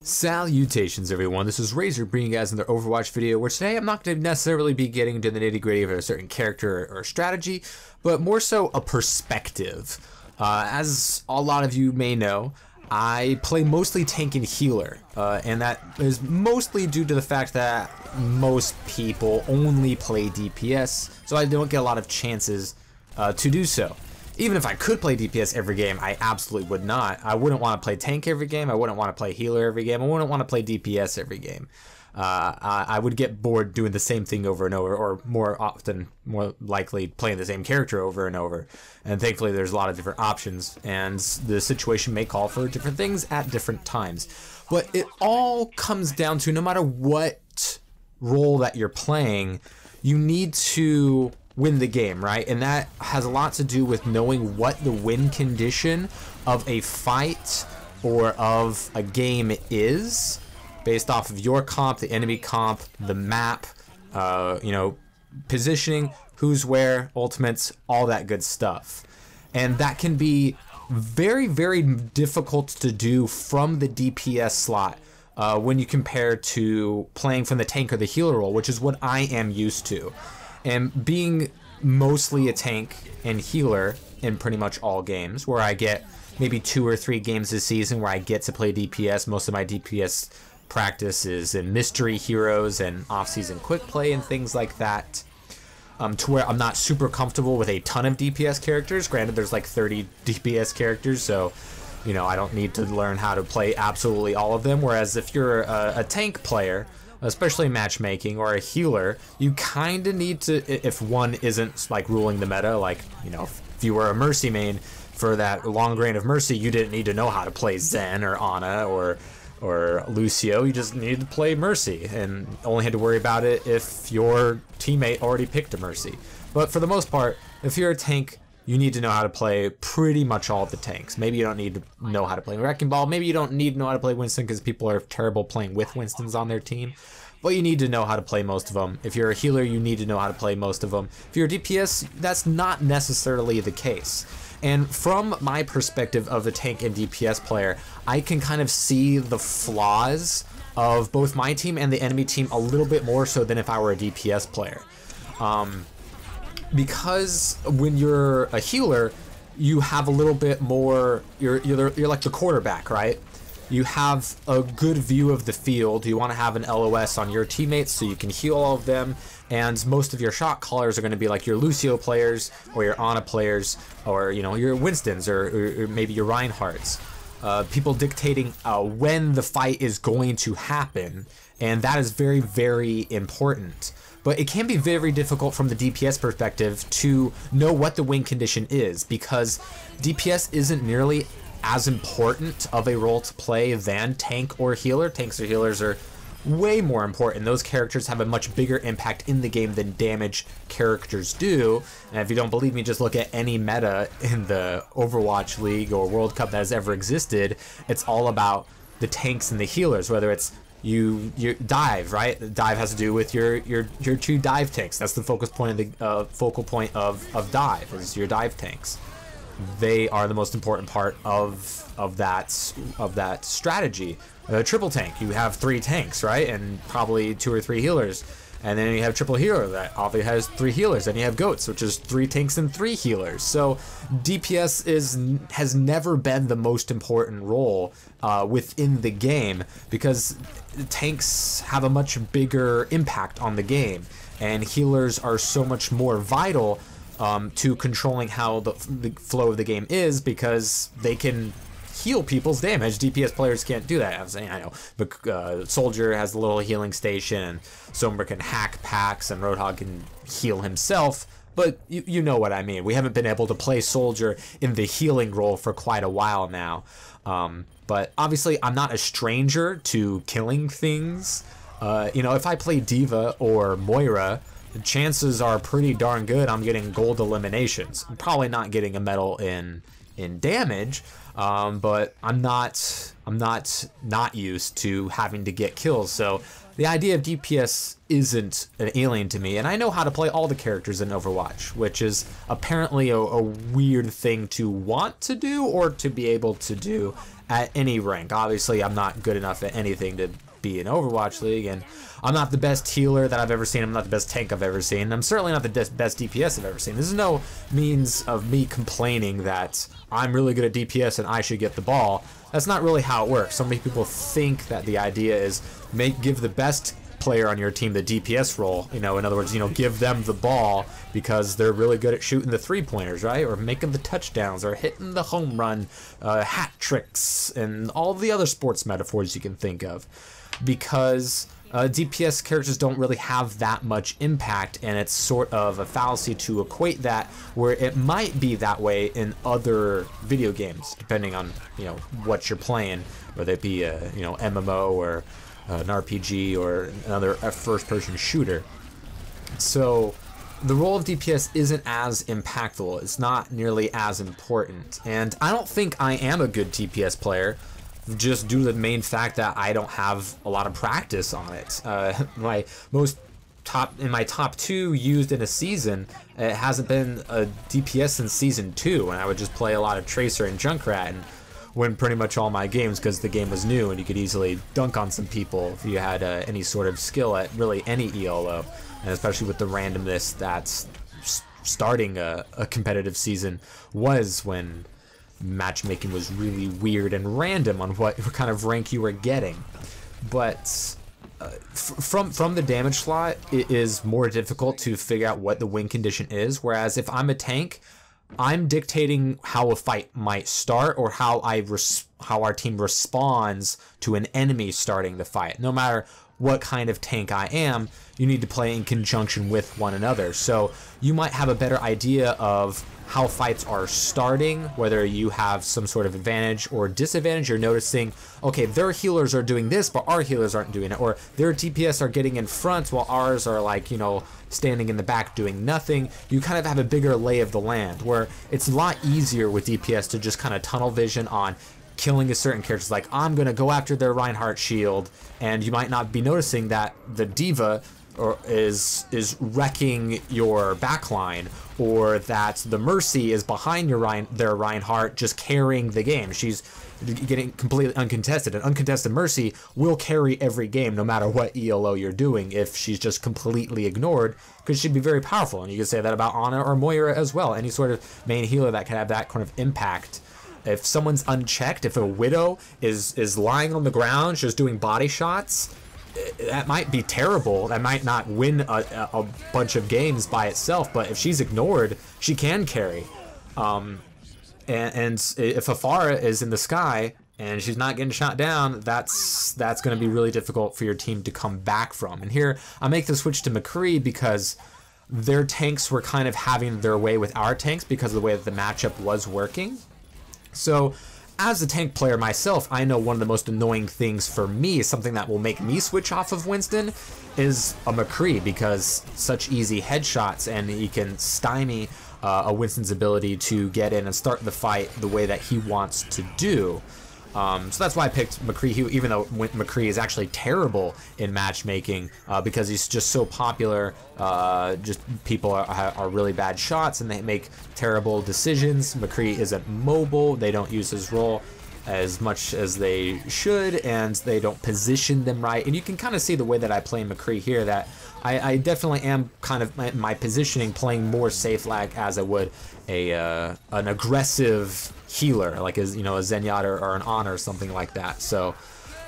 Salutations everyone, this is Razor bringing you guys another Overwatch video where today I'm not going to necessarily be getting into the nitty gritty of a certain character or strategy, but more so a perspective. As a lot of you may know, I play mostly tank and healer, and that is mostly due to the fact that most people only play DPS, so I don't get a lot of chances to do so. Even if I could play DPS every game, I absolutely would not. I wouldn't want to play tank every game. I wouldn't want to play healer every game. I wouldn't want to play DPS every game. I would get bored doing the same thing over and over, or more often, more likely playing the same character over and over. And thankfully there's a lot of different options, and the situation may call for different things at different times. But it all comes down to, no matter what role that you're playing, you need to win the game, right? And that has a lot to do with knowing what the win condition of a fight or of a game is, based off of your comp, the enemy comp, the map, you know, positioning, who's where, ultimates, all that good stuff. And that can be very, very difficult to do from the DPS slot when you compare to playing from the tank or the healer role, which is what I am used to. And being mostly a tank and healer in pretty much all games, where I get maybe 2 or 3 games this season where I get to play DPS. Most of my DPS practice is in mystery heroes and off-season quick play and things like that, to where I'm not super comfortable with a ton of DPS characters. Granted, there's like 30 DPS characters, so you know, I don't need to learn how to play absolutely all of them. Whereas if you're a tank player, especially matchmaking, or a healer, you kind of need to, if one isn't like ruling the meta, like, you know, if you were a Mercy main for that long grain of Mercy, you didn't need to know how to play Zen or Ana or Lucio. You just needed to play Mercy and only had to worry about it if your teammate already picked a Mercy. But for the most part, if you're a tank, you need to know how to play pretty much all of the tanks. Maybe you don't need to know how to play Wrecking Ball. Maybe you don't need to know how to play Winston because people are terrible playing with Winstons on their team. But you need to know how to play most of them. If you're a healer, you need to know how to play most of them. If you're a DPS, that's not necessarily the case. And from my perspective of a tank and DPS player, I can kind of see the flaws of both my team and the enemy team a little bit more so than if I were a DPS player. Because when you're a healer, you have a little bit more, you're like the quarterback, right? You have a good view of the field. You want to have an LOS on your teammates so you can heal all of them, and most of your shot callers are going to be like your Lucio players or your Ana players, or you know, your Winstons or maybe your Reinhardts. People dictating when the fight is going to happen, and that is very, very important. But it can be very difficult from the DPS perspective to know what the win condition is, because DPS isn't nearly as important of a role to play than tank or healer. Tanks or healers are way more important. Those characters have a much bigger impact in the game than damage characters do. And if you don't believe me, just look at any meta in the Overwatch League or World Cup that has ever existed. It's all about the tanks and the healers, whether it's you dive, right? Dive has to do with your 2 dive tanks. That's the focus point of the focal point of dive, is your dive tanks. They are the most important part of that strategy. Triple tank, you have 3 tanks, right? And probably 2 or 3 healers. And then you have triple healer that obviously has 3 healers. Then you have goats, which is 3 tanks and 3 healers. So DPS has never been the most important role within the game, because tanks have a much bigger impact on the game, and healers are so much more vital to controlling how the flow of the game is, because they can heal people's damage. DPS players can't do that. I'm saying, I know, but Soldier has a little healing station, and Sombra can hack packs, and Roadhog can heal himself. But you know what I mean. We haven't been able to play Soldier in the healing role for quite a while now. But obviously, I'm not a stranger to killing things. You know, if I play Diva or Moira, the chances are pretty darn good I'm getting gold eliminations. I'm probably not getting a medal in damage, but I'm not used to having to get kills. So the idea of DPS isn't an alien to me, and I know how to play all the characters in Overwatch, which is apparently a weird thing to want to do or to be able to do at any rank. Obviously, I'm not good enough at anything to be in Overwatch League, and I'm not the best healer that I've ever seen. I'm not the best tank I've ever seen. I'm certainly not the best DPS I've ever seen. This is no means of me complaining that I'm really good at DPS and I should get the ball. That's not really how it works. So many people think that the idea is give the best player on your team the DPS role. In other words, give them the ball because they're really good at shooting the three-pointers, right? Or making the touchdowns, or hitting the home run, hat tricks, and all the other sports metaphors you can think of. Because DPS characters don't really have that much impact, and it's sort of a fallacy to equate that, where it might be that way in other video games, depending on what you're playing, whether it be a MMO or an RPG or another first-person shooter. So the role of DPS isn't as impactful. It's not nearly as important, and I don't think I am a good DPS player, just due to the main fact that I don't have a lot of practice on it. My top 2 used in a season, it hasn't been a DPS since season 2, and I would just play a lot of Tracer and Junkrat and win pretty much all my games because the game was new and you could easily dunk on some people if you had any sort of skill at really any ELO, and especially with the randomness that's starting a competitive season was, when matchmaking was really weird and random on what kind of rank you were getting. But from the damage slot, it is more difficult to figure out what the win condition is, whereas if I'm a tank, I'm dictating how a fight might start, or how our team responds to an enemy starting the fight. No matter what kind of tank I am, you need to play in conjunction with one another. So you might have a better idea of how fights are starting, whether you have some sort of advantage or disadvantage. You're noticing, okay, their healers are doing this, but our healers aren't doing it, or their DPS are getting in front while ours are like, standing in the back doing nothing. You kind of have a bigger lay of the land, where it's a lot easier with DPS to just kind of tunnel vision on killing a certain character. Like, I'm gonna go after their Reinhardt shield, and you might not be noticing that the diva is wrecking your backline, or that the Mercy is behind their Reinhardt just carrying the game. She's getting completely uncontested. An uncontested Mercy will carry every game no matter what ELO you're doing if she's just completely ignored, because she'd be very powerful. And you could say that about Ana or Moira as well. Any sort of main healer that can have that kind of impact. If someone's unchecked, if a Widow is lying on the ground just doing body shots, that might be terrible. That might not win a bunch of games by itself, but if she's ignored, she can carry. And if Afara is in the sky and she's not getting shot down, that's going to be really difficult for your team to come back from. And here, I make the switch to McCree because their tanks were kind of having their way with our tanks because of the way that the matchup was working. So, as a tank player myself, I know one of the most annoying things for me, something that will make me switch off of Winston, is a McCree, because such easy headshots, and he can stymie a Winston's ability to get in and start the fight the way that he wants to do. So that's why I picked McCree, even though McCree is actually terrible in matchmaking, because he's just so popular. Just people are really bad shots and they make terrible decisions. McCree isn't mobile. They don't use his role as much as they should, and they don't position them right. And you can kind of see the way that I play McCree here, that I definitely am kind of my positioning playing more safe lag as I would an aggressive healer, like a Zenyatta or an Ana or something like that. So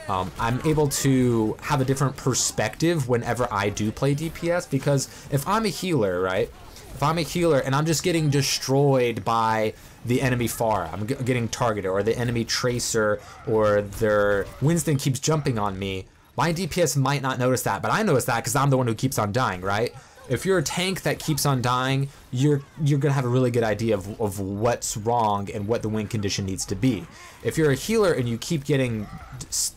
I'm able to have a different perspective whenever I do play DPS, because if I'm a healer, right? If I'm a healer and I'm just getting destroyed by the enemy Pharah, I'm getting targeted, or the enemy Tracer, or their Winston keeps jumping on me, my DPS might not notice that, but I notice that because I'm the one who keeps on dying, right? If you're a tank that keeps on dying, you're gonna have a really good idea of what's wrong and what the win condition needs to be. If you're a healer and you keep getting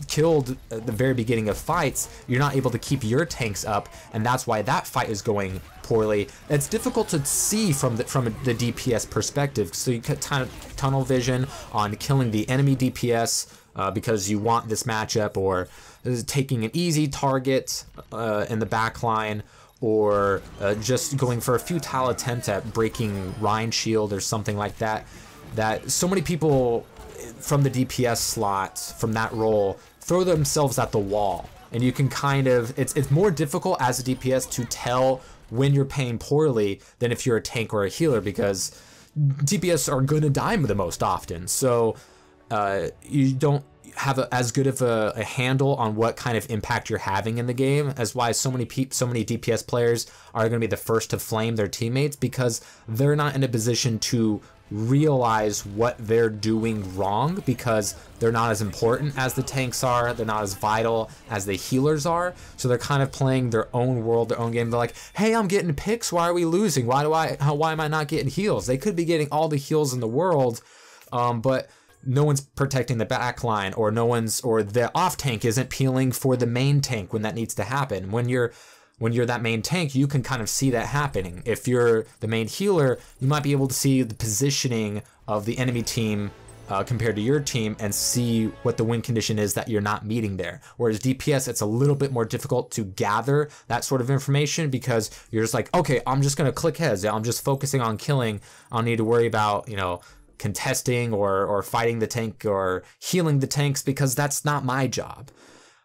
killed at the very beginning of fights, you're not able to keep your tanks up, and that's why that fight is going poorly. It's difficult to see from the DPS perspective, so you can tunnel vision on killing the enemy DPS because you want this matchup, or taking an easy target in the back line, or just going for a futile attempt at breaking Rhine shield or something like that. That so many people from the DPS slot, from that role, throw themselves at the wall. And you can kind of, it's more difficult as a DPS to tell when you're playing poorly than if you're a tank or a healer, because DPS are going to die the most often. So you don't have as good of a handle on what kind of impact you're having in the game, as why so many DPS players are going to be the first to flame their teammates, because they're not in a position to realize what they're doing wrong, because they're not as important as the tanks are, they're not as vital as the healers are, so they're kind of playing their own world, their own game. They're like, hey, I'm getting picks, why are we losing? Why am I not getting heals? They could be getting all the heals in the world, but no one's protecting the back line, or the off tank isn't peeling for the main tank when that needs to happen. When you're that main tank, you can kind of see that happening. If you're the main healer, you might be able to see the positioning of the enemy team compared to your team and see what the win condition is that you're not meeting there. Whereas DPS, it's a little bit more difficult to gather that sort of information, because you're just like, okay, I'm just gonna click heads. I'm just focusing on killing. I don't need to worry about, contesting or fighting the tank or healing the tanks, because that's not my job.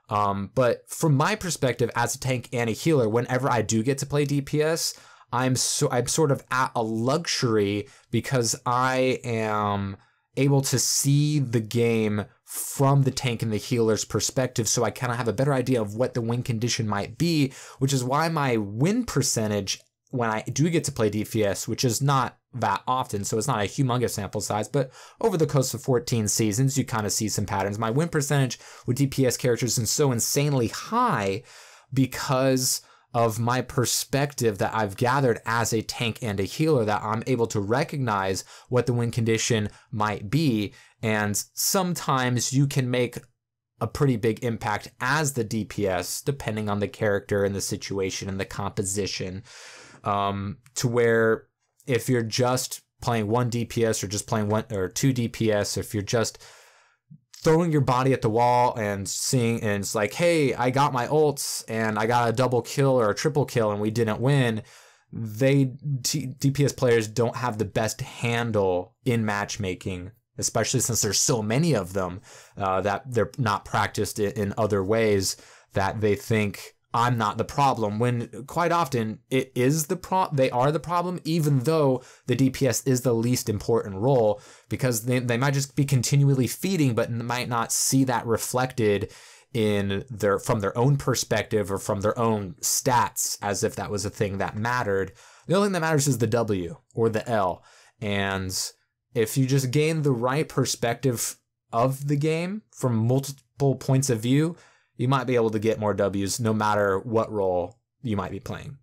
But from my perspective as a tank and a healer, whenever I do get to play DPS, I'm sort of at a luxury, because I am able to see the game from the tank and the healer's perspective, so I kind of have a better idea of what the win condition might be, which is why my win percentage when I do get to play DPS, which is not that often, so it's not a humongous sample size, but over the course of 14 seasons, you kind of see some patterns. My win percentage with DPS characters is so insanely high because of my perspective that I've gathered as a tank and a healer, that I'm able to recognize what the win condition might be. And sometimes you can make a pretty big impact as the DPS, depending on the character and the situation and the composition, to where if you're just playing one DPS or just playing one or two DPS, if you're just throwing your body at the wall and seeing, and it's like, hey, I got my ults and I got a double kill or a triple kill and we didn't win, DPS players don't have the best handle in matchmaking, especially since there's so many of them that they're not practiced in other ways, that they think I'm not the problem, when quite often it is they are the problem, even though the DPS is the least important role, because they might just be continually feeding, but might not see that reflected from their own perspective or from their own stats, as if that was a thing that mattered. The only thing that matters is the W or the L. And if you just gain the right perspective of the game from multiple points of view, you might be able to get more W's no matter what role you might be playing.